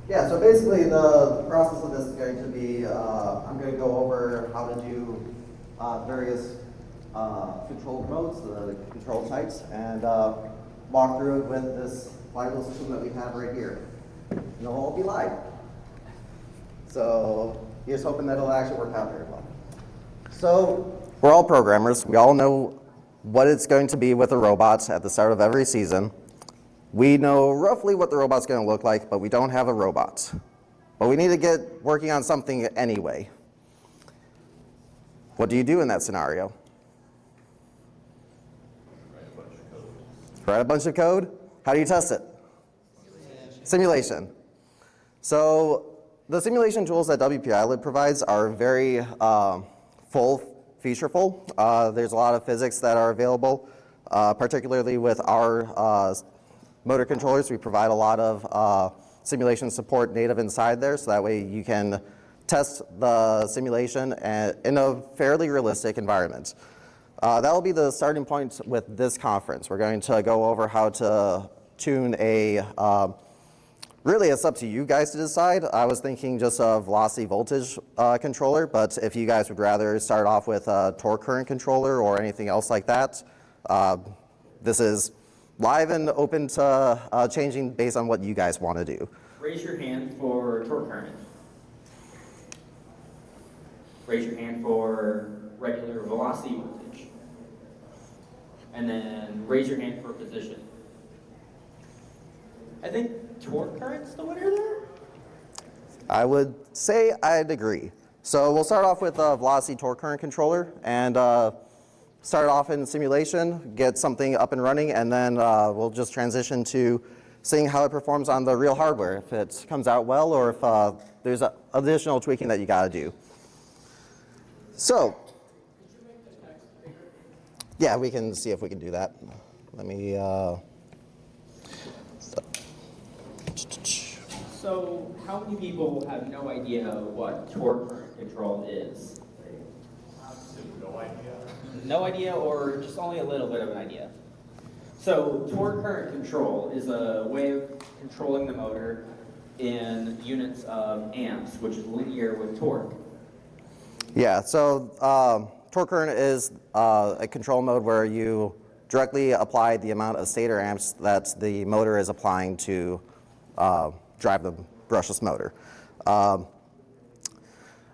Yeah, so basically the process of this is going to be, I'm going to go over how to do various control modes, the control types, and walk through it with this flywheel system that we have right here. And it'll all be live. So here's hoping that it'll actually work out very well. So we're all programmers. We all know what it's going to be with a robot at the start of every season. We know roughly what the robot's going to look like, but we don't have a robot. But we need to get working on something anyway. What do you do in that scenario? Write a bunch of code. How do you test it? Simulation. So the simulation tools that WPI provides are very featureful. There's a lot of physics that are available, particularly with our motor controllers. We provide a lot of simulation support native inside there, so that way you can test the simulation in a fairly realistic environment. That will be the starting point with this conference. We're going to go over how to tune really it's up to you guys to decide. I was thinking just a velocity voltage controller, but if you guys would rather start off with a torque current controller or anything else like that, this is live and open to changing based on what you guys want to do. Raise your hand for torque current. Raise your hand for regular velocity voltage. And then raise your hand for position. I think torque current's the winner there? I would say I'd agree. So we'll start off with a velocity torque current controller and start off in simulation, get something up and running, and then we'll just transition to seeing how it performs on the real hardware, if it comes out well or if there's additional tweaking that you got to do. So, yeah, we can see if we can do that. Let me. So, how many people have no idea what torque current control is? No idea. No idea, or just only a little bit of an idea? So, torque current control is a way of controlling the motor in units of amps, which is linear with torque. Yeah, so torque current is a control mode where you directly apply the amount of stator amps that the motor is applying to drive the brushless motor.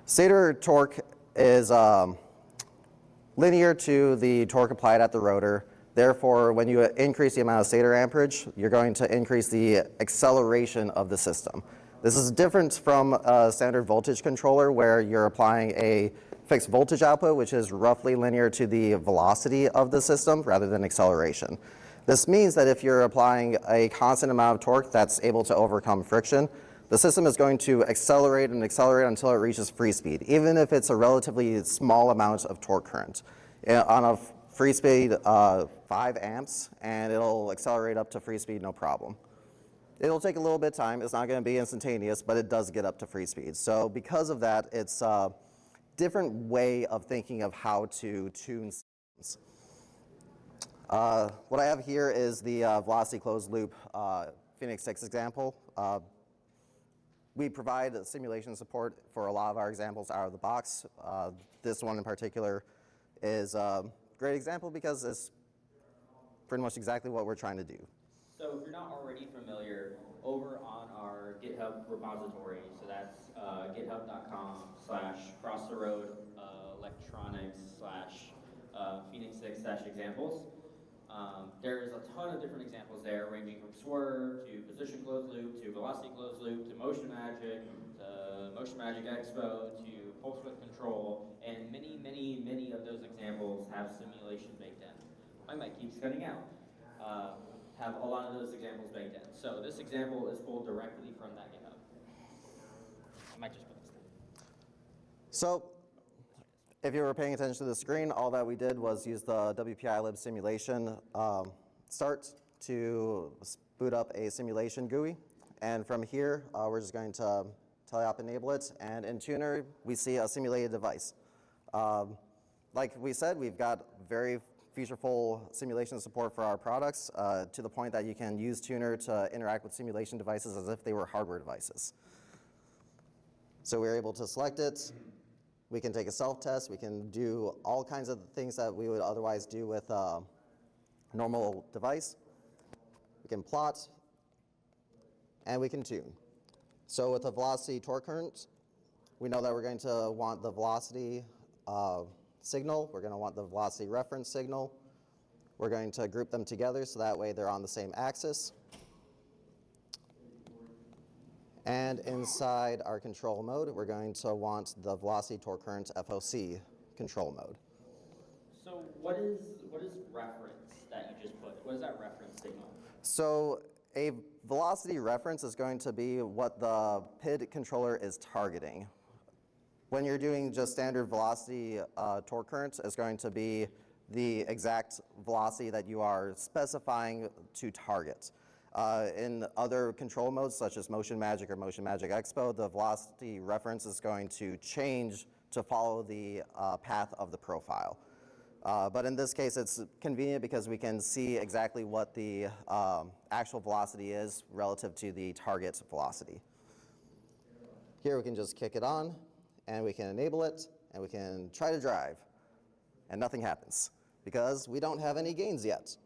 Stator torque is linear to the torque applied at the rotor. Therefore, when you increase the amount of stator amperage, you're going to increase the acceleration of the system. This is different from a standard voltage controller where you're applying a fixed voltage output, which is roughly linear to the velocity of the system rather than acceleration. This means that if you're applying a constant amount of torque that's able to overcome friction, the system is going to accelerate and accelerate until it reaches free speed, even if it's a relatively small amount of torque current. On a free speed, 5 amps, and it'll accelerate up to free speed no problem. It'll take a little bit of time. It's not going to be instantaneous, but it does get up to free speed. So because of that, it's a different way of thinking of how to tune systems. What I have here is the velocity closed loop Phoenix 6 example. We provide simulation support for a lot of our examples out of the box. This one in particular is a great example because it's pretty much exactly what we're trying to do. So if you're not already familiar, over on our GitHub repository, so that's github.com/cross-the-road-electronics/Phoenix6-examples. There's a ton of different examples there, ranging from swerve to position closed loop to velocity closed loop to motion magic expo to pulse width control, and many of those examples have simulation baked in. My mic keeps cutting out. Have a lot of those examples baked in. So this example is pulled directly from that GitHub. I might just put this down. So if you were paying attention to the screen, all that we did was use the WPI simulation start to boot up a simulation GUI. And from here, we're just going to teleop enable it. And in Tuner, we see a simulated device. Like we said, we've got very featureful simulation support for our products to the point that you can use Tuner to interact with simulation devices as if they were hardware devices. So we're able to select it. We can take a self-test. We can do all kinds of things that we would otherwise do with a normal device. We can plot, and we can tune. So with the velocity torque current, we know that we're going to want the velocity signal. We're going to want the velocity reference signal. We're going to group them together so that way they're on the same axis. And inside our control mode, we're going to want the velocity torque current FOC control mode. So what is reference that you just put? What is that reference signal? So a velocity reference is going to be what the PID controller is targeting. When you're doing just standard velocity torque current, it's going to be the exact velocity that you are specifying to target. In other control modes, such as Motion Magic or Motion Magic Expo, the velocity reference is going to change to follow the path of the profile. But in this case, it's convenient because we can see exactly what the actual velocity is relative to the target velocity. Here we can just kick it on, and we can enable it, and we can try to drive, and nothing happens because we don't have any gains yet.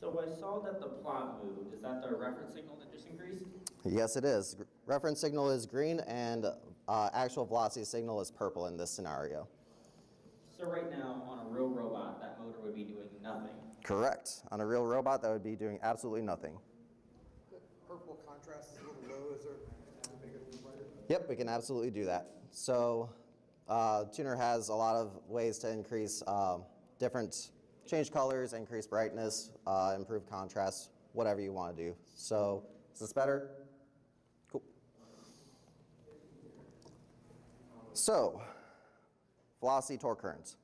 So I saw that the plot moved. Is that the reference signal that just increased? Yes, it is. Reference signal is green, and actual velocity signal is purple in this scenario. So right now, on a real robot, that motor would be doing nothing. Correct. On a real robot, that would be doing absolutely nothing. The purple contrast is a little low. Is there a bigger brighter? Yep, we can absolutely do that. So Tuner has a lot of ways to increase different change colors, increase brightness, improve contrast, whatever you want to do. So is this better? Cool. So velocity torque current.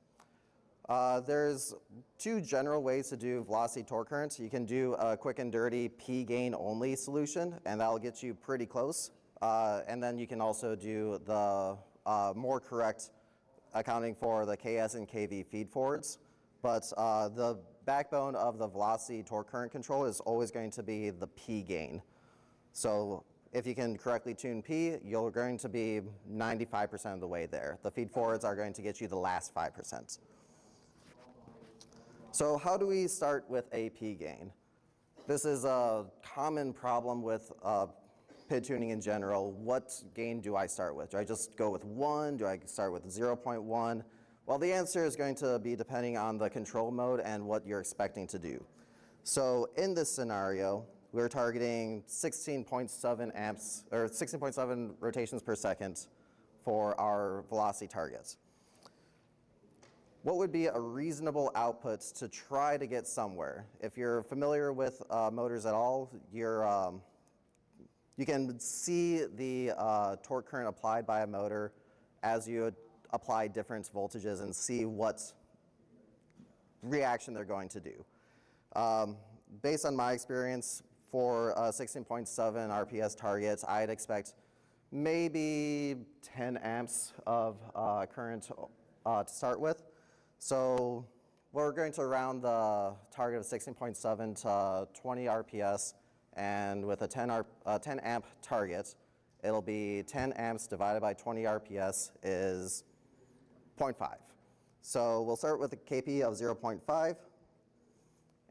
There's two general ways to do velocity torque current. You can do a quick and dirty P gain only solution, and that'll get you pretty close. And then you can also do the more correct accounting for the KS and KV feed forwards. But the backbone of the velocity torque current control is always going to be the P gain. So if you can correctly tune P, you're going to be 95% of the way there. The feed forwards are going to get you the last 5%. So how do we start with a P gain? This is a common problem with PID tuning in general. What gain do I start with? Do I just go with 1? Do I start with 0.1? Well, the answer is going to be depending on the control mode and what you're expecting to do. So in this scenario, we're targeting 16.7 amps, or 16.7 rotations per second for our velocity targets. What would be a reasonable output to try to get somewhere? If you're familiar with motors at all, you can see the torque current applied by a motor as you apply different voltages and see what reaction they're going to do. Based on my experience, for 16.7 RPS targets, I'd expect maybe 10 amps of current to start with. So we're going to round the target of 16.7 to 20 RPS, and with a 10 amp target, it'll be 10 amps divided by 20 RPS is 0.5. So we'll start with a KP of 0.5,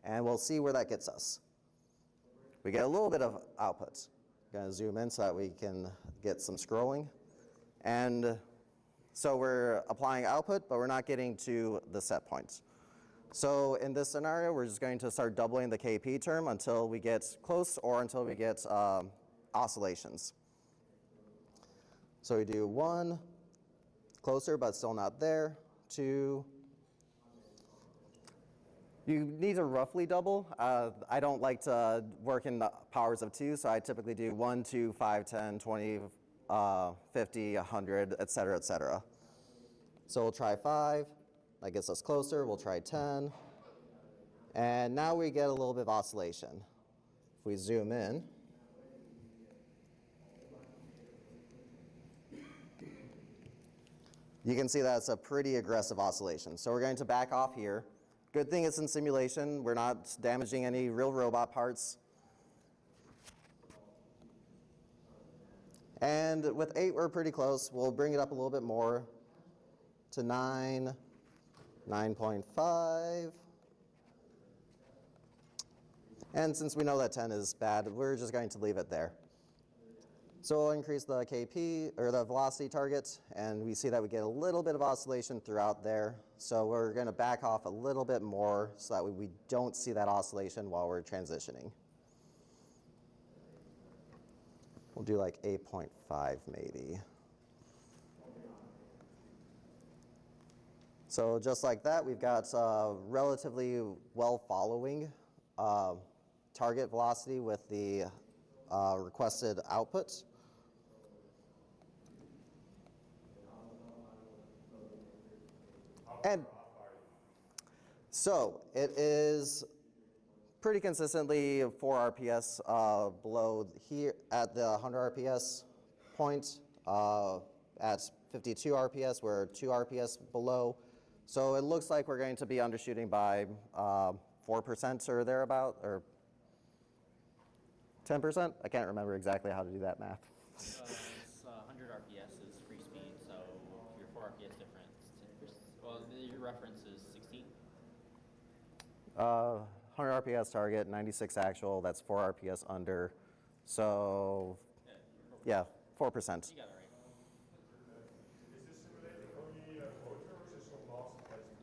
and we'll see where that gets us. We get a little bit of output. I'm going to zoom in so that we can get some scrolling. And so we're applying output, but we're not getting to the set points. So in this scenario, we're just going to start doubling the KP term until we get close or until we get oscillations. So we do 1, closer but still not there, 2. You need to roughly double. I don't like to work in the powers of 2, so I typically do 1, 2, 5, 10, 20, 50, 100, et cetera, et cetera. So we'll try 5. That gets us closer. We'll try 10. And now we get a little bit of oscillation. If we zoom in, you can see that it's a pretty aggressive oscillation. So we're going to back off here. Good thing it's in simulation. We're not damaging any real robot parts. And with 8, we're pretty close. We'll bring it up a little bit more to 9, 9.5. And since we know that 10 is bad, we're just going to leave it there. So we'll increase the KP, or the velocity target, and we see that we get a little bit of oscillation throughout there. So we're going to back off a little bit more so that we don't see that oscillation while we're transitioning. We'll do like 8.5 maybe. So just like that, we've got relatively well-following target velocity with the requested output. And so it is pretty consistently 4 RPS below here at the 100 RPS point. At 52 RPS, we're 2 RPS below. So it looks like we're going to be undershooting by 4% or thereabout, or 10%? I can't remember exactly how to do that math. It's 100 RPS is free speed, so if you're 4 RPS difference, well, your reference is 16? 100 RPS target, 96 actual, that's 4 RPS under. So, yeah, 4%. You got it right. Is this simulating only motor or is this some velocity testing?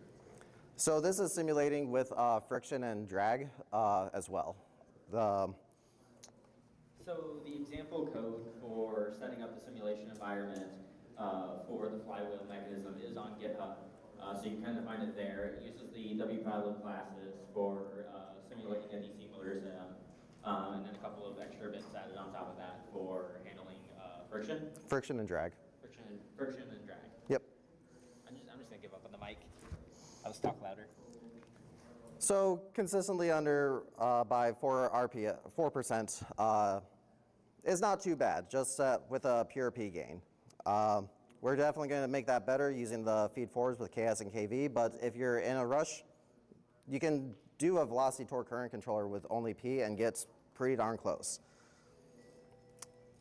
So this is simulating with friction and drag as well. So the example code for setting up the simulation environment for the flywheel mechanism is on GitHub. So you can kind of find it there. It uses the WPilot classes for simulating a DC motor sim, and then a couple of extra bits added on top of that for handling friction. Friction and drag. Friction and drag. Yep. I'm just gonna give up on the mic. I'll just talk louder. So consistently under by 4% is not too bad, just with a pure P gain. We're definitely going to make that better using the feed forwards with KS and KV, but if you're in a rush, you can do a velocity torque current controller with only P and get pretty darn close.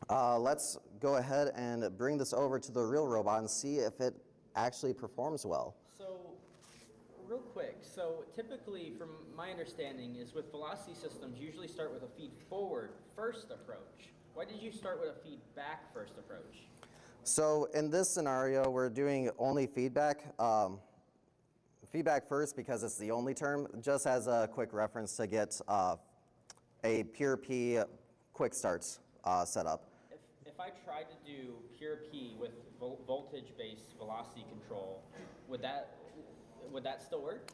Let's go ahead and bring this over to the real robot and see if it actually performs well. So, real quick, so typically from my understanding is with velocity systems usually start with a feed forward first approach. Why did you start with a feedback first approach? So in this scenario, we're doing only feedback. Feedback first because it's the only term, just as a quick reference to get a pure P quick starts set up. If I tried to do pure P with voltage-based velocity control, would that still work?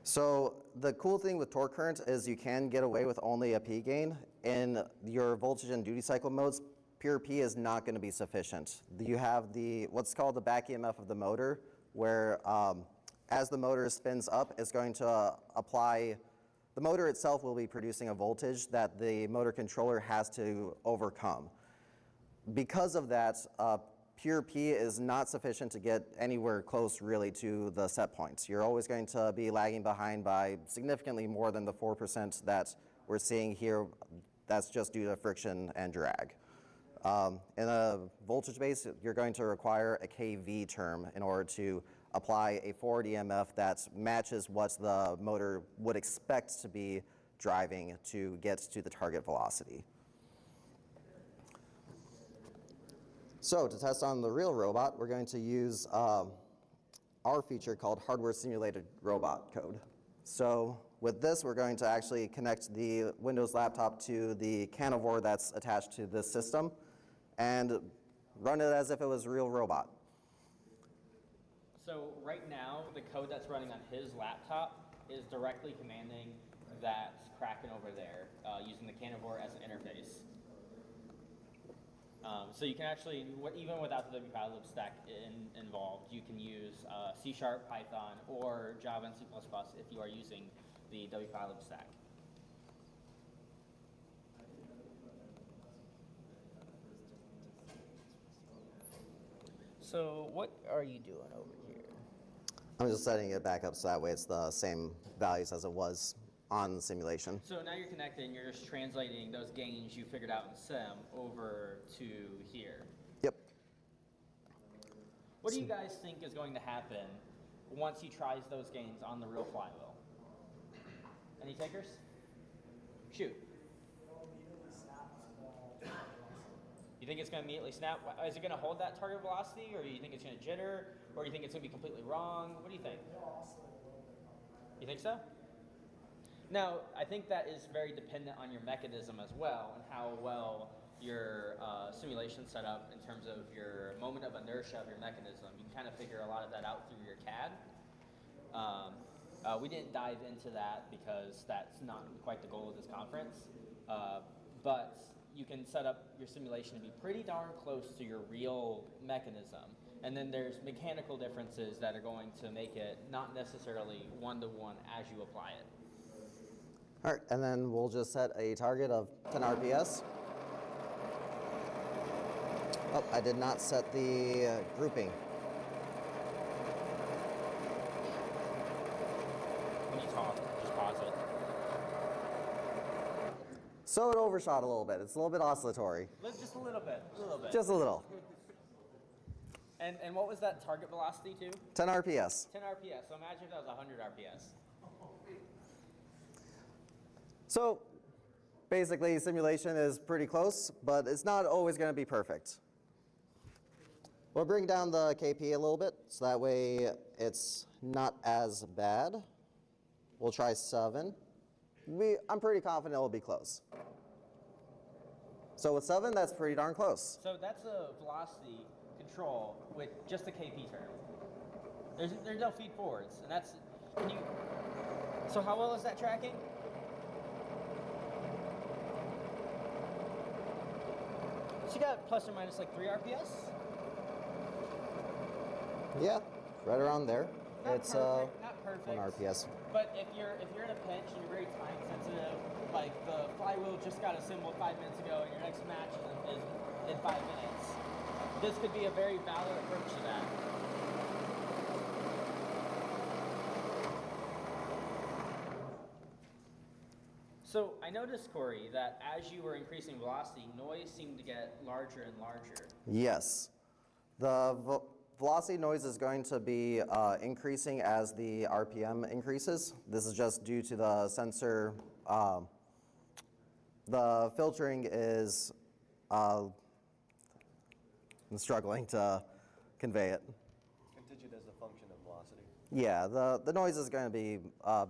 So the cool thing with torque current is you can get away with only a P gain. In your voltage and duty cycle modes, pure P is not going to be sufficient. You have what's called the back EMF of the motor, where as the motor spins up, it's going to apply, the motor itself will be producing a voltage that the motor controller has to overcome. Because of that, pure P is not sufficient to get anywhere close really to the set points. You're always going to be lagging behind by significantly more than the 4% that we're seeing here. That's just due to friction and drag. In a voltage base, you're going to require a KV term in order to apply a forward EMF that matches what the motor would expect to be driving to get to the target velocity. So to test on the real robot, we're going to use our feature called hardware simulated robot code. So with this, we're going to actually connect the Windows laptop to the carnivore that's attached to this system and run it as if it was a real robot. So right now, the code that's running on his laptop is directly commanding that Kraken over there using the carnivore as an interface. So you can actually, even without the WPilot stack involved, you can use C#, Python, or Java and C++ if you are using the WPilot stack. So what are you doing over here? I'm just setting it back up so that way it's the same values as it was on the simulation. So now you're connected and you're just translating those gains you figured out in sim over to here. Yep. What do you guys think is going to happen once he tries those gains on the real flywheel? Any takers? Shoot. You think it's going to immediately snap? Is it going to hold that target velocity, or do you think it's going to jitter, or do you think it's going to be completely wrong? What do you think? You think so? Now, I think that is very dependent on your mechanism as well, and how well your simulation set up in terms of your moment of inertia of your mechanism. You can kind of figure a lot of that out through your CAD. We didn't dive into that because that's not quite the goal of this conference, but you can set up your simulation to be pretty darn close to your real mechanism. And then there's mechanical differences that are going to make it not necessarily one-to-one as you apply it. All right, and then we'll just set a target of 10 RPS. Oh, I did not set the grouping. When you talk, just pause it. So it overshot a little bit. It's a little bit oscillatory. Just a little bit, Just a little. And what was that target velocity to? 10 RPS. 10 RPS. So imagine if that was 100 RPS. So basically, simulation is pretty close, but it's not always going to be perfect. We'll bring down the KP a little bit, so that way it's not as bad. We'll try 7. I'm pretty confident it'll be close. So with 7, that's pretty darn close. So that's a velocity control with just a KP term. There's no feed forwards, and that's. So how well is that tracking? So you got plus or minus like 3 RPS. Yeah, right around there. Not It's perfect, not perfect. 1 RPS. But if you're in a pinch and you're very time sensitive, like the flywheel just got assembled 5 minutes ago, and your next match is in 5 minutes, this could be a very valid approach to that. So I noticed, Corey, that as you were increasing velocity, noise seemed to get larger and larger. Yes. The velocity noise is going to be increasing as the RPM increases. This is just due to the sensor. The filtering is I'm struggling to convey it. Contingent as a function of velocity. Yeah, the noise is going to be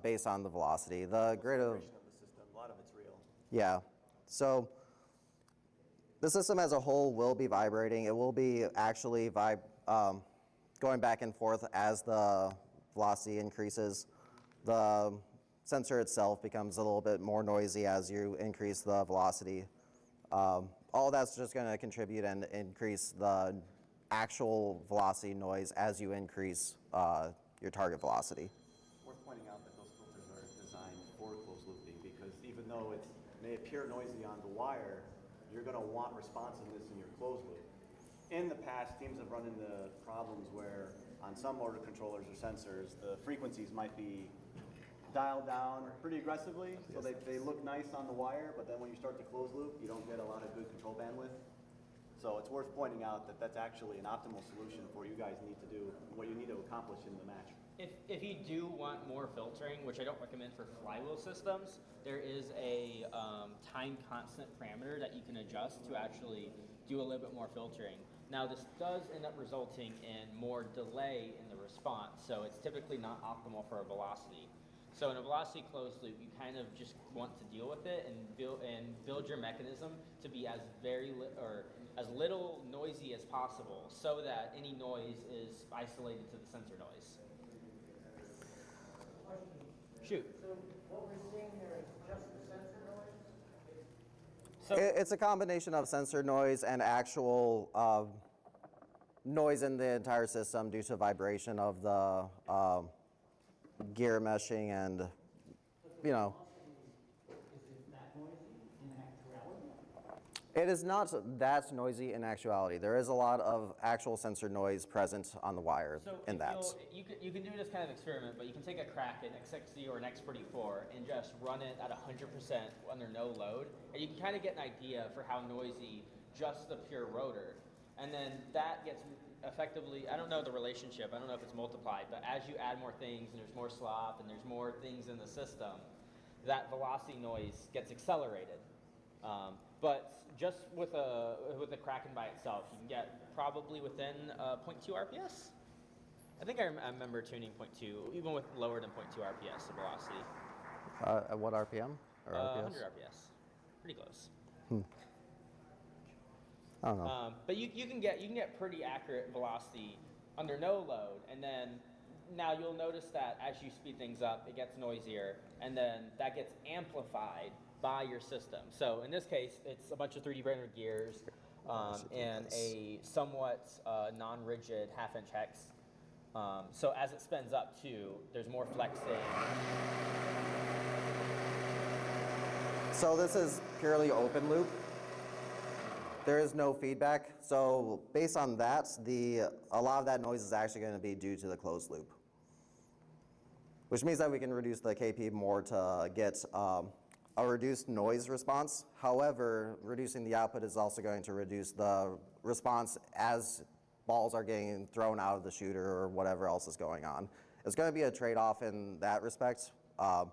based on the velocity. The grid of Of the system, a lot of it's real. yeah. So the system as a whole will be vibrating. It will be actually going back and forth as the velocity increases. The sensor itself becomes a little bit more noisy as you increase the velocity. All that's just going to contribute and increase the actual velocity noise as you increase your target velocity. Worth pointing out that those filters are designed for closed looping because even though it may appear noisy on the wire, you're going to want responsiveness in your closed loop. In the past, teams have run into problems where on some motor controllers or sensors, the frequencies might be dialed down pretty aggressively, so they look nice on the wire, but then when you start to close loop, you don't get a lot of good control bandwidth. So it's worth pointing out that that's actually an optimal solution for you guys need to do, what you need to accomplish in the match. If you do want more filtering, which I don't recommend for flywheel systems, there is a time constant parameter that you can adjust to actually do a little bit more filtering. Now this does end up resulting in more delay in the response, so it's typically not optimal for a velocity. So in a velocity closed loop, you kind of just want to deal with it and build your mechanism to be as as little noisy as possible, so that any noise is isolated to the sensor noise. Shoot. So what we're seeing here is just the sensor noise? So It's a combination of sensor noise and actual noise in the entire system due to vibration of the gear meshing and, you know. Is it that noisy in actuality? It is not that noisy in actuality. There is a lot of actual sensor noise present on the wire So in that. you can do this kind of experiment, but you can take a Kraken X60 or an X44 and just run it at 100% under no load, and you can kind of get an idea for how noisy just the pure rotor. And then that gets effectively, I don't know the relationship, I don't know if it's multiplied, but as you add more things and there's more slop and there's more things in the system, that velocity noise gets accelerated. But just with a Kraken by itself, you can get probably within 0.2 RPS. I think I remember tuning 0.2, even with lower than 0.2 RPS, the velocity. At what RPM? Or RPS? 100 RPS, pretty close. I don't know. But you can get pretty accurate velocity under no load, and then now you'll notice that as you speed things up, it gets noisier, and then that gets amplified by your system. So in this case, it's a bunch of 3D rendered gears and a somewhat non-rigid half-inch hex. So as it spins up too, there's more flexing. So this is purely open loop. There is no feedback. So based on that, a lot of that noise is actually going to be due to the closed loop, which means that we can reduce the KP more to get a reduced noise response. However, reducing the output is also going to reduce the response as balls are getting thrown out of the shooter or whatever else is going on. It's going to be a trade-off in that respect. A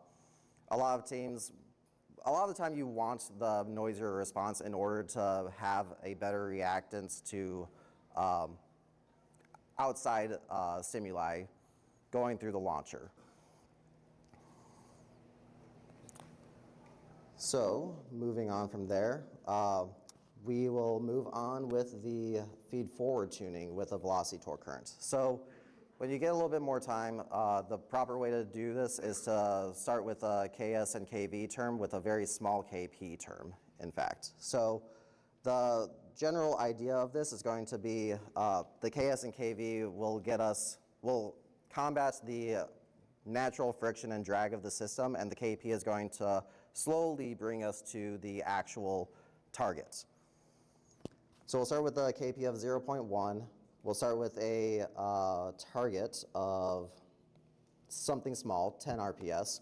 lot of the time you want the noisier response in order to have a better reactance to outside stimuli going through the launcher. So moving on from there, we will move on with the feed-forward tuning with a velocity torque current. So when you get a little bit more time, the proper way to do this is to start with a KS and KV term with a very small KP term, in fact. So the general idea of this is going to be the KS and KV will combat the natural friction and drag of the system, and the KP is going to slowly bring us to the actual target. So we'll start with the KP of 0.1. We'll start with a target of something small, 10 RPS.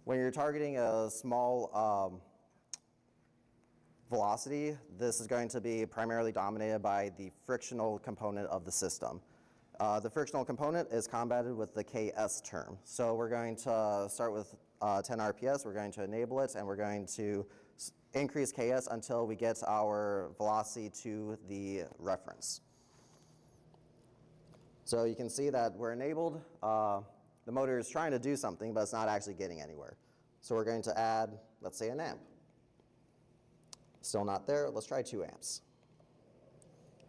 When you're targeting a small velocity, this is going to be primarily dominated by the frictional component of the system. The frictional component is combated with the KS term. So we're going to start with 10 RPS, we're going to enable it, and we're going to increase KS until we get our velocity to the reference. So you can see that we're enabled. The motor is trying to do something, but it's not actually getting anywhere. So we're going to add, let's say, an amp. Still not there, let's try 2 amps.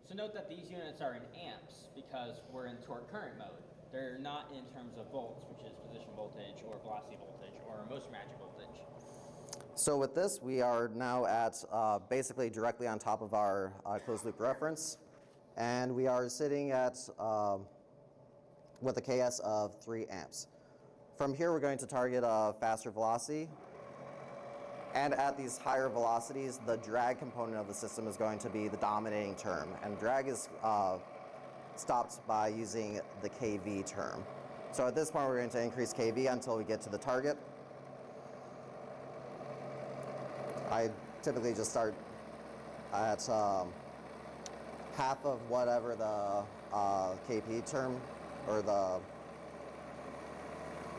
So note that these units are in amps because we're in torque current mode. They're not in terms of volts, which is position voltage or velocity voltage or motion magic voltage. So with this, we are now at basically directly on top of our closed loop reference. And we are sitting at with a KS of 3 amps. From here, we're going to target a faster velocity. And at these higher velocities, the drag component of the system is going to be the dominating term. And drag is stopped by using the KV term. So at this point, we're going to increase KV until we get to the target. I typically just start at half of whatever the KP term, or the,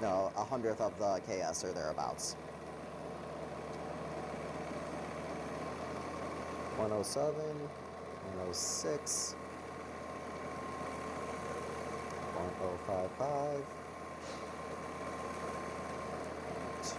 no, 100th of the KS or thereabouts. 107, 106, 1055, 2.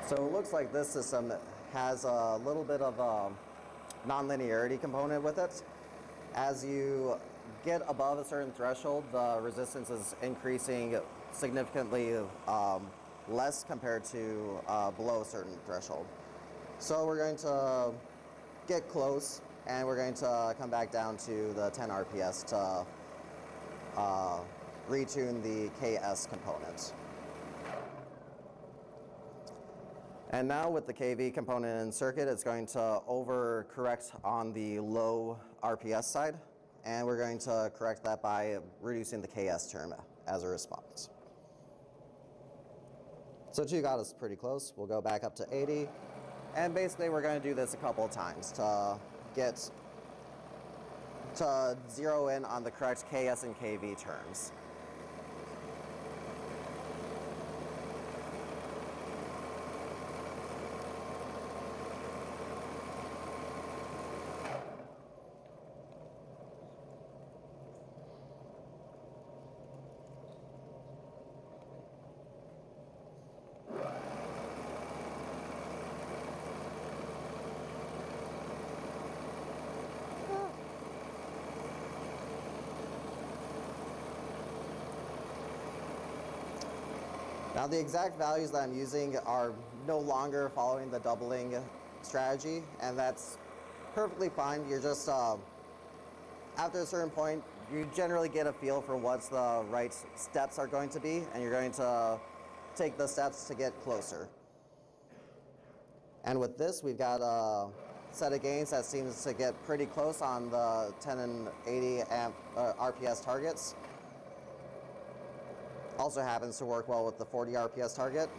So it looks like this system has a little bit of a nonlinearity component with it. As you get above a certain threshold, the resistance is increasing significantly less compared to below a certain threshold. So we're going to get close and we're going to come back down to the 10 RPS to retune the KS component. And now with the KV component in circuit, it's going to overcorrect on the low RPS side, and we're going to correct that by reducing the KS term as a response. So 2 got us pretty close. We'll go back up to 80, and basically we're going to do this a couple of times to zero in on the correct KS and KV terms. Now the exact values that I'm using are no longer following the doubling strategy, and that's perfectly fine. You're just, after a certain point, you generally get a feel for what the right steps are going to be, and you're going to take the steps to get closer. And with this, we've got a set of gains that seems to get pretty close on the 10 and 80 amp RPS targets. Also happens to work well with the 40 RPS target.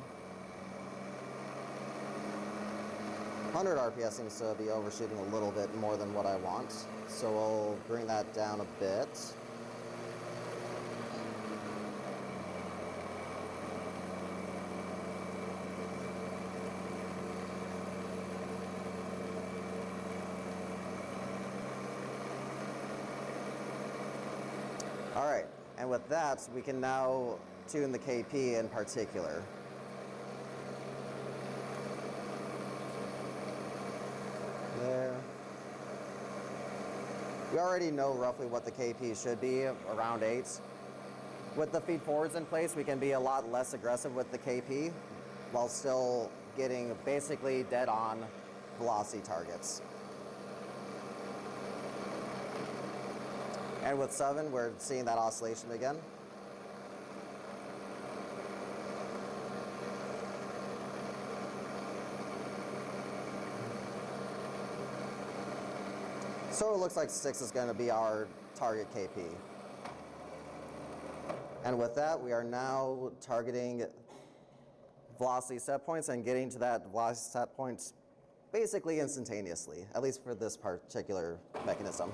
100 RPS seems to be overshooting a little bit more than what I want, so we'll bring that down a bit. All right, and with that, we can now tune the KP in particular. There. We already know roughly what the KP should be, around 8. With the feed forwards in place, we can be a lot less aggressive with the KP while still getting basically dead on velocity targets. And with 7, we're seeing that oscillation again. So it looks like 6 is going to be our target KP. And with that, we are now targeting velocity set points and getting to that velocity set points basically instantaneously, at least for this particular mechanism.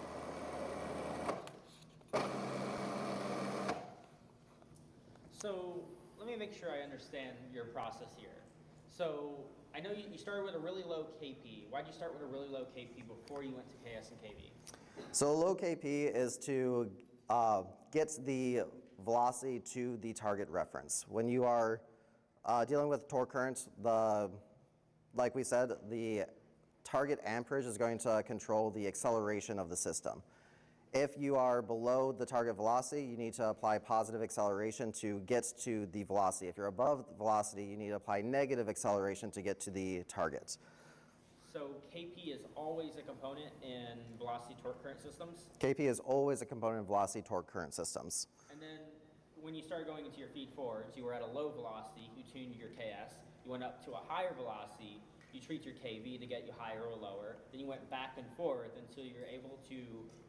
So let me make sure I understand your process here. So I know you started with a really low KP. Why did you start with a really low KP before you went to KS and KV? So low KP is to get the velocity to the target reference. When you are dealing with torque current, like we said, the target amperage is going to control the acceleration of the system. If you are below the target velocity, you need to apply positive acceleration to get to the velocity. If you're above the velocity, you need to apply negative acceleration to get to the target. So KP is always a component in velocity torque current systems? KP is always a component of velocity torque current systems. And then when you started going into your feed forwards, you were at a low velocity, you tuned your KS, you went up to a higher velocity, you treat your KV to get you higher or lower, then you went back and forth until you're able to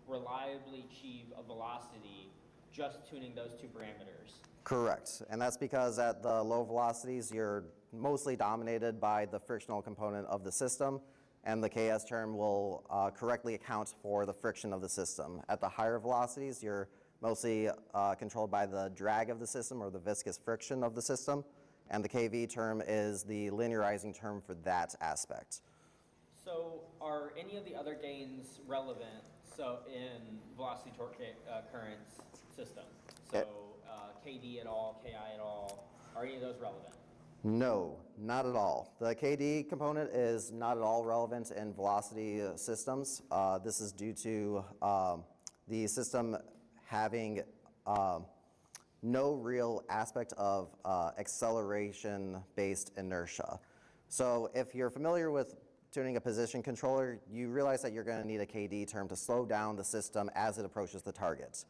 reliably achieve a velocity just tuning those 2 parameters. Correct, and that's because at the low velocities, you're mostly dominated by the frictional component of the system, and the KS term will correctly account for the friction of the system. At the higher velocities, you're mostly controlled by the drag of the system or the viscous friction of the system, and the KV term is the linearizing term for that aspect. So are any of the other gains relevant in velocity torque current system? So KD at all, KI at all, are any of those relevant? No, not at all. The KD component is not at all relevant in velocity systems. This is due to the system having no real aspect of acceleration-based inertia. So if you're familiar with tuning a position controller, you realize that you're going to need a KD term to slow down the system as it approaches the target.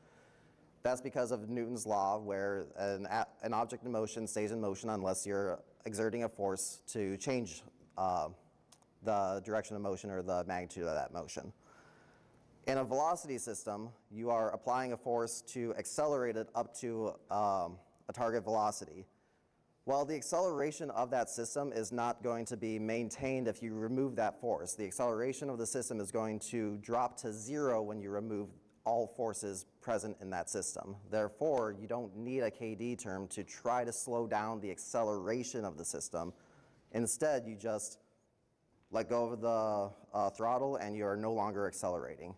That's because of Newton's law, where an object in motion stays in motion unless you're exerting a force to change the direction of motion or the magnitude of that motion. In a velocity system, you are applying a force to accelerate it up to a target velocity. Well, the acceleration of that system is not going to be maintained if you remove that force. The acceleration of the system is going to drop to 0 when you remove all forces present in that system. Therefore, you don't need a KD term to try to slow down the acceleration of the system. Instead, you just let go of the throttle and you are no longer accelerating.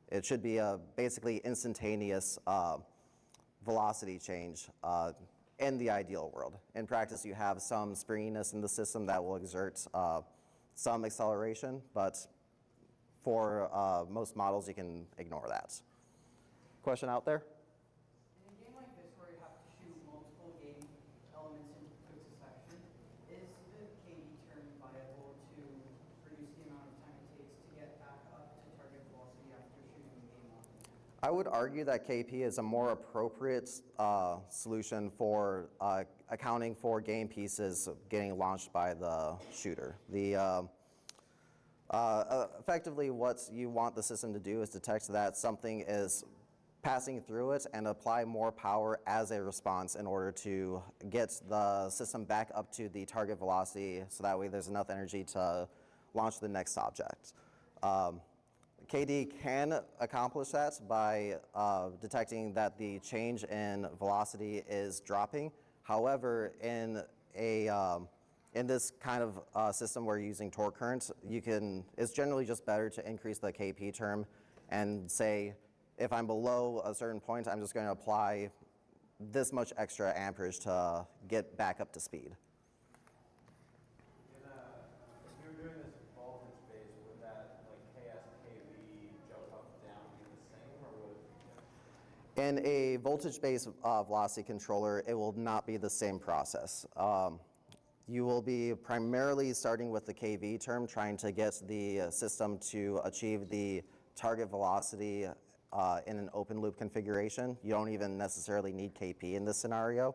It should be a basically instantaneous velocity change in the ideal world. In practice, you have some springiness in the system that will exert some acceleration, but for most models, you can ignore that. Question out there? In a game like this where you have to shoot multiple game elements in quick succession, is the KD term viable to reduce the amount of time it takes to get back up to target velocity after shooting the game up? I would argue that KP is a more appropriate solution for accounting for game pieces getting launched by the shooter. Effectively, what you want the system to do is detect that something is passing through it and apply more power as a response in order to get the system back up to the target velocity so that way there's enough energy to launch the next object. KD can accomplish that by detecting that the change in velocity is dropping. However, in this kind of system where you're using torque current, it's generally just better to increase the KP term and say, if I'm below a certain point, I'm just going to apply this much extra amperage to get back up to speed. If you were doing this voltage base, would that like KS, KV jump up, down, be the same, or would? In a voltage-based velocity controller, it will not be the same process. You will be primarily starting with the KV term, trying to get the system to achieve the target velocity in an open loop configuration. You don't even necessarily need KP in this scenario.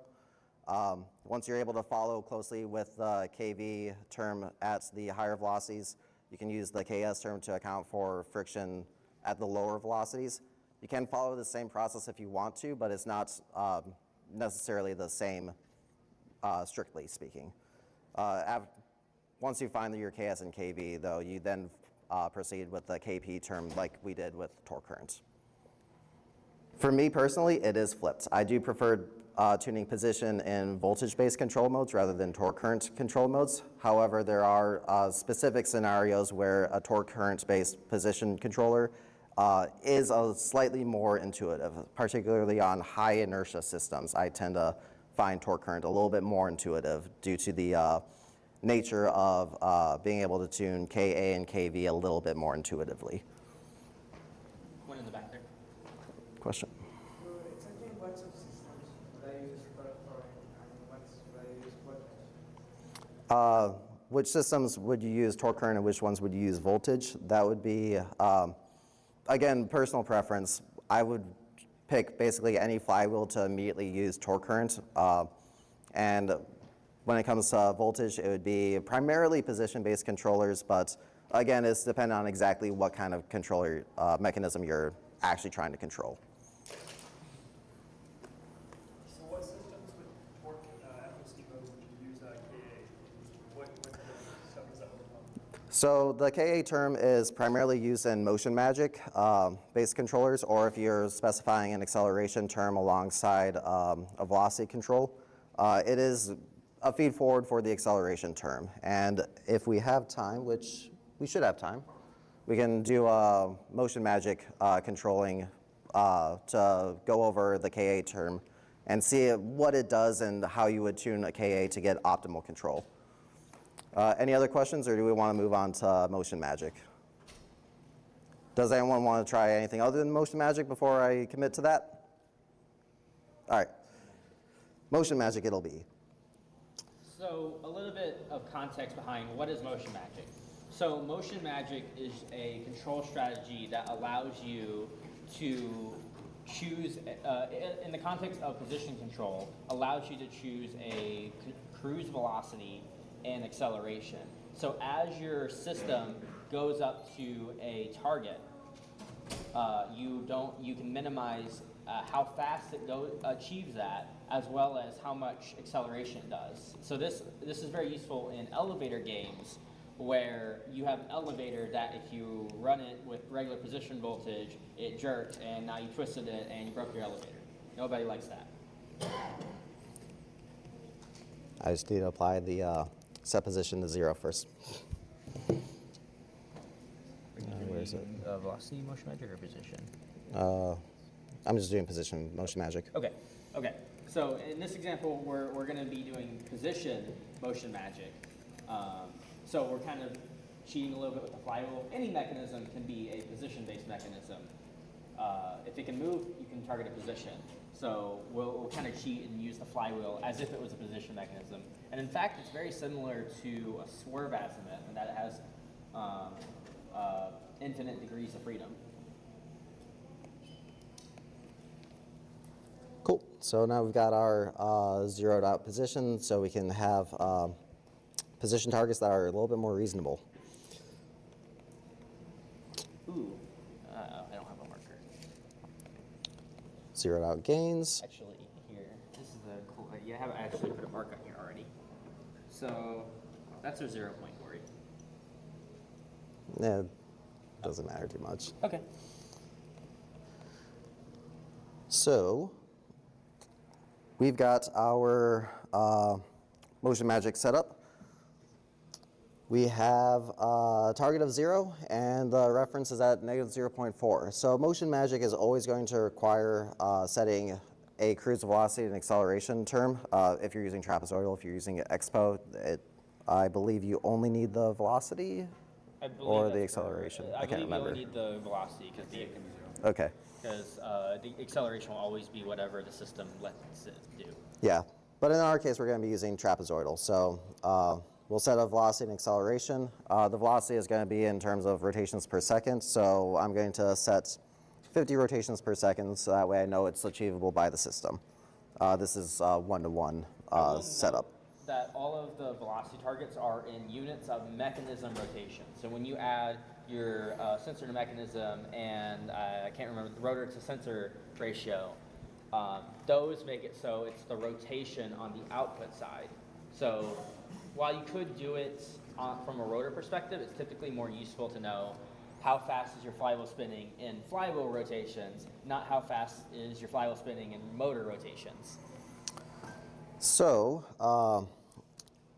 Once you're able to follow closely with the KV term at the higher velocities, you can use the KS term to account for friction at the lower velocities. You can follow the same process if you want to, but it's not necessarily the same, strictly speaking. Once you find your KS and KV, though, you then proceed with the KP term like we did with torque current. For me personally, it is flipped. I do prefer tuning position in voltage-based control modes rather than torque current control modes. However, there are specific scenarios where a torque current-based position controller is slightly more intuitive, particularly on high inertia systems. I tend to find torque current a little bit more intuitive due to the nature of being able to tune KA and KV a little bit more intuitively. One in the back there. Question? So exactly what subsystems would I use for and what would I use voltage? Which systems would you use torque current and which ones would you use voltage? That would be, again, personal preference. I would pick basically any flywheel to immediately use torque current. And when it comes to voltage, it would be primarily position-based controllers, but again, it's dependent on exactly what kind of controller mechanism you're actually trying to control. So what systems with torque FOC mode would you use KA? What stuff does that overcome? So the KA term is primarily used in motion magic based controllers, or if you're specifying an acceleration term alongside a velocity control. It is a feed forward for the acceleration term. And if we have time, which we should have time, we can do motion magic controlling to go over the KA term and see what it does and how you would tune a KA to get optimal control. Any other questions, or do we want to move on to motion magic? Does anyone want to try anything other than motion magic before I commit to that? All right. Motion magic it'll be. So a little bit of context behind what is motion magic. So motion magic is a control strategy that allows you to choose, in the context of position control, allows you to choose a cruise velocity and acceleration. So as your system goes up to a target, you can minimize how fast it achieves that, as well as how much acceleration it does. So this is very useful in elevator games, where you have an elevator that if you run it with regular position voltage, it jerked, and now you twisted it and you broke your elevator. Nobody likes that. I just need to apply the set position to 0 first. Where is it? Velocity, motion magic, or position? I'm just doing position motion magic. Okay. So in this example, we're going to be doing position motion magic. So we're kind of cheating a little bit with the flywheel. Any mechanism can be a position-based mechanism. If it can move, you can target a position. So we'll kind of cheat and use the flywheel as if it was a position mechanism. And in fact, it's very similar to a swerve azimuth, and that it has infinite degrees of freedom. Cool. So now we've got our zeroed out position, so we can have position targets that are a little bit more reasonable. Ooh, I don't have a marker. Zeroed out gains. Actually, here, this is a cool, I have actually put a mark on here already. So that's our 0 point, Corey. Yeah, doesn't matter too much. Okay. So we've got our motion magic set up. We have a target of 0, and the reference is at negative 0.4. So motion magic is always going to require setting a cruise velocity and acceleration term. If you're using trapezoidal, if you're using expo, I believe you only need the velocity or the acceleration. I can't remember. I believe you only need the velocity Okay. because the acceleration will always be whatever the system lets it do. Yeah, but in our case, we're going to be using trapezoidal. So we'll set a velocity and acceleration. The velocity is going to be in terms of rotations per second. So I'm going to set 50 rotations per second, so that way I know it's achievable by the system. This is one-to-one setup. That all of the velocity targets are in units of mechanism rotation. So when you add your sensor to mechanism and I can't remember the rotor to sensor ratio, those make it so it's the rotation on the output side. So while you could do it from a rotor perspective, it's typically more useful to know how fast is your flywheel spinning in flywheel rotations, not how fast is your flywheel spinning in motor rotations. So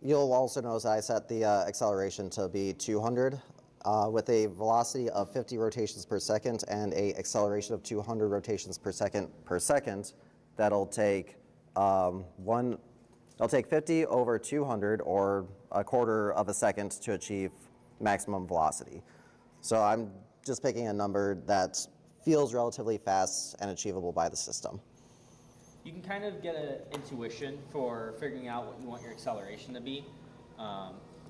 you'll also notice I set the acceleration to be 200 with a velocity of 50 rotations per second and a acceleration of 200 rotations per second. That'll take it'll take 50 over 200, or a quarter of a second, to achieve maximum velocity. So I'm just picking a number that feels relatively fast and achievable by the system. You can kind of get an intuition for figuring out what you want your acceleration to be.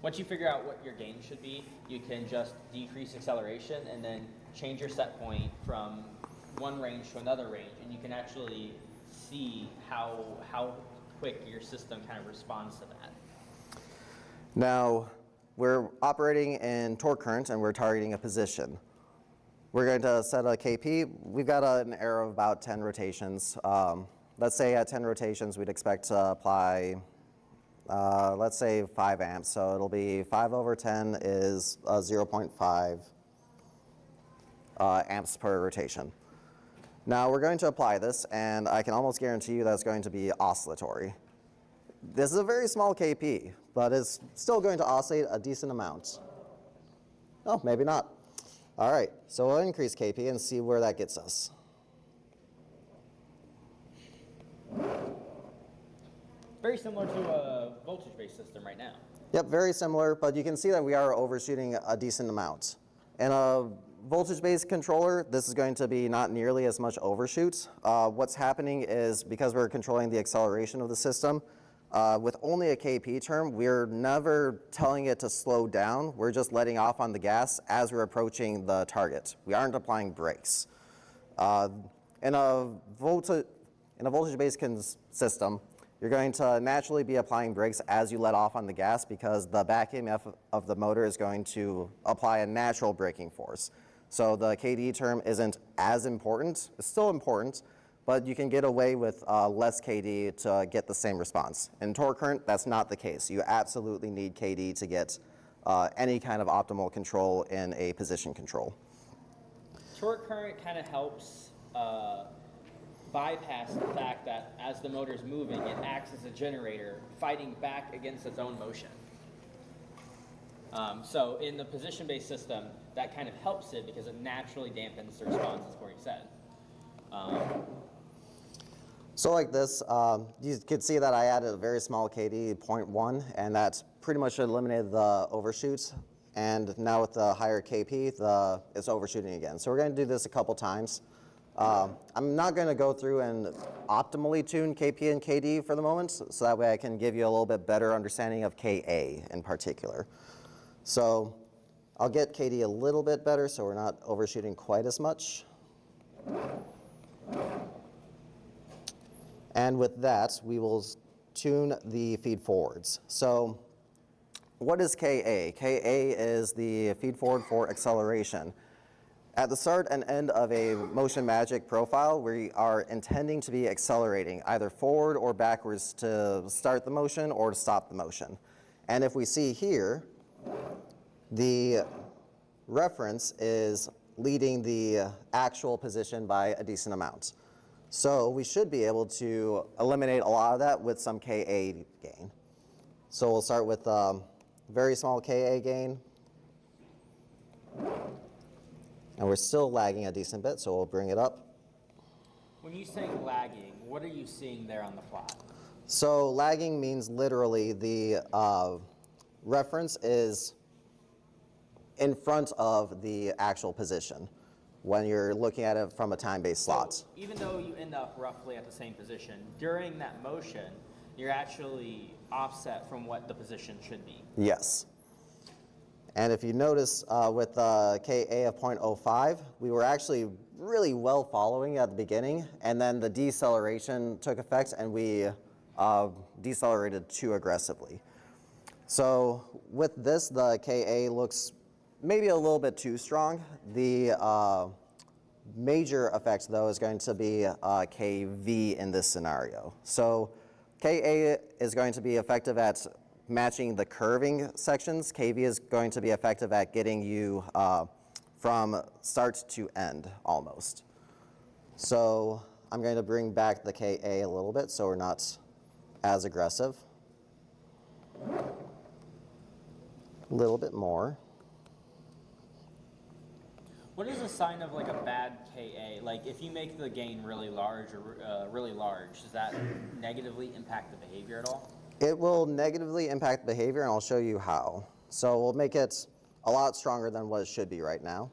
Once you figure out what your gain should be, you can just decrease acceleration and then change your set point from one range to another range, and you can actually see how quick your system kind of responds to that. Now, we're operating in torque current and we're targeting a position. We're going to set a KP. We've got an error of about 10 rotations. Let's say at 10 rotations, we'd expect to apply, let's say 5 amps. So it'll be 5 over 10 is 0.5 amps per rotation. Now we're going to apply this, and I can almost guarantee you that's going to be oscillatory. This is a very small KP, but it's still going to oscillate a decent amount. Oh, maybe not. All right, so we'll increase KP and see where that gets us. Very similar to a voltage-based system right now. Yep, very similar, but you can see that we are overshooting a decent amount. In a voltage-based controller, this is going to be not nearly as much overshoot. What's happening is, because we're controlling the acceleration of the system, With only a KP term, we're never telling it to slow down. We're just letting off on the gas as we're approaching the target. We aren't applying brakes. In a voltage-based system, you're going to naturally be applying brakes as you let off on the gas because the back EMF of the motor is going to apply a natural braking force. So the KD term isn't as important. It's still important, but you can get away with less KD to get the same response. In torque current, that's not the case. You absolutely need KD to get any kind of optimal control in a position control. Torque current kind of helps bypass the fact that as the motor's moving, it acts as a generator fighting back against its own motion. So in the position-based system, that kind of helps it because it naturally dampens the response, as Corey said. So like this, you can see that I added a very small KD, 0.1, and that's pretty much eliminated the overshoots. And now with the higher KP, it's overshooting again. So we're going to do this a couple times. I'm not going to go through and optimally tune KP and KD for the moment, so that way I can give you a little bit better understanding of KA in particular. So I'll get KD a little bit better so we're not overshooting quite as much. And with that, we will tune the feed forwards. So what is KA? KA is the feed forward for acceleration. At the start and end of a Motion Magic profile, we are intending to be accelerating either forward or backwards to start the motion or to stop the motion. And if we see here, the reference is leading the actual position by a decent amount. So we should be able to eliminate a lot of that with some KA gain. So we'll start with very small KA gain. And we're still lagging a decent bit, so we'll bring it up. When you say lagging, what are you seeing there on the plot? So lagging means literally the reference is in front of the actual position when you're looking at it from a time-based slot. So even though you end up roughly at the same position, during that motion, you're actually offset from what the position should be. Yes. And if you notice with the KA of 0.05, we were actually really well following at the beginning, and then the deceleration took effect and we decelerated too aggressively. So with this, the KA looks maybe a little bit too strong. The major effect, though, is going to be KV in this scenario. So KA is going to be effective at matching the curving sections. KV is going to be effective at getting you from start to end, almost. So I'm going to bring back the KA a little bit so we're not as aggressive. A little bit more. What is a sign of like a bad KA? Like if you make the gain really large or really large, does that negatively impact the behavior at all? It will negatively impact behavior, and I'll show you how. So we'll make it a lot stronger than what it should be right now.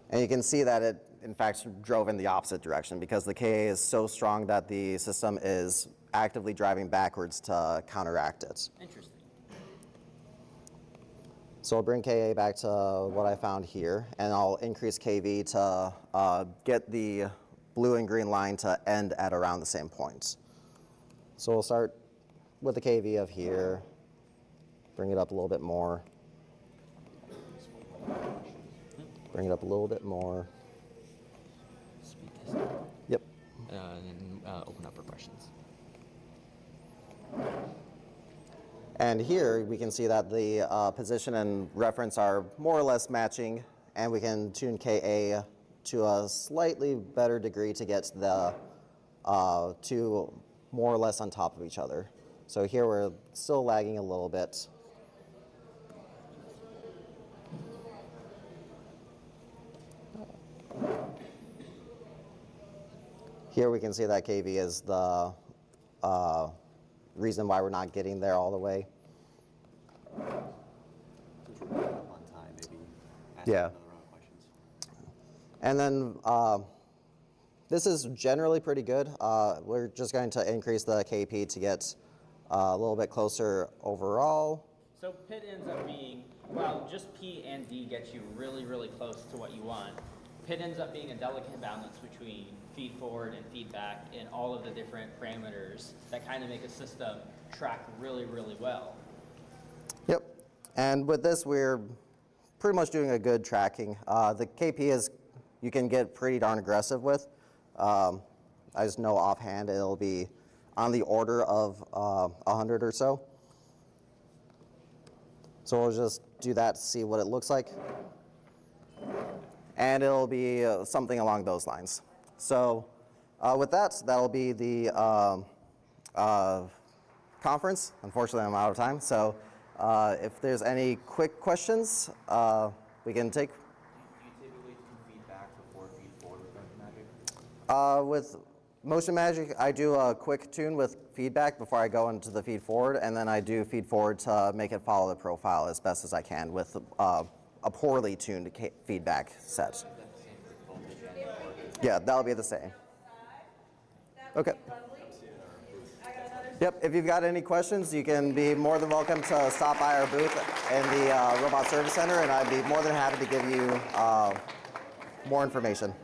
And you can see that it, in fact, drove in the opposite direction because the KA is so strong that the system is actively driving backwards to counteract it. Interesting. So I'll bring KA back to what I found here, and I'll increase KV to get the blue and green line to end at around the same points. So we'll start with the KV of here, bring it up a little bit more, bring it up a little bit more. Speed test. Yep. And open up for questions. And here we can see that the position and reference are more or less matching, and we can tune KA to a slightly better degree to get the two more or less on top of each other. So here we're still lagging a little bit. Here we can see that KV is the reason why we're not getting there all the way. Since we're running up on time, maybe ask Yeah. another round of questions. And then This is generally pretty good. We're just going to increase the KP to get a little bit closer overall. So PID ends up being, well, just P and D gets you really, really close to what you want. PID ends up being a delicate balance between feed forward and feedback in all of the different parameters that kind of make a system track really, really well. Yep. And with this, we're pretty much doing a good tracking. The KP is, you can get pretty darn aggressive with. I just know offhand it'll be on the order of 100 or so. So we'll just do that to see what it looks like. And it'll be something along those lines. So with that, that'll be the conference. Unfortunately, I'm out of time. So if there's any quick questions, we can take. Do you typically do feedback before feed forward with Motion Magic? With Motion Magic, I do a quick tune with feedback before I go into the feed forward, and then I do feed forward to make it follow the profile as best as I can with a poorly tuned feedback set. Yeah, that'll be the same. Okay. Yep, if you've got any questions, you can be more than welcome to stop by our booth in the Robot Service Center, and I'd be more than happy to give you more information.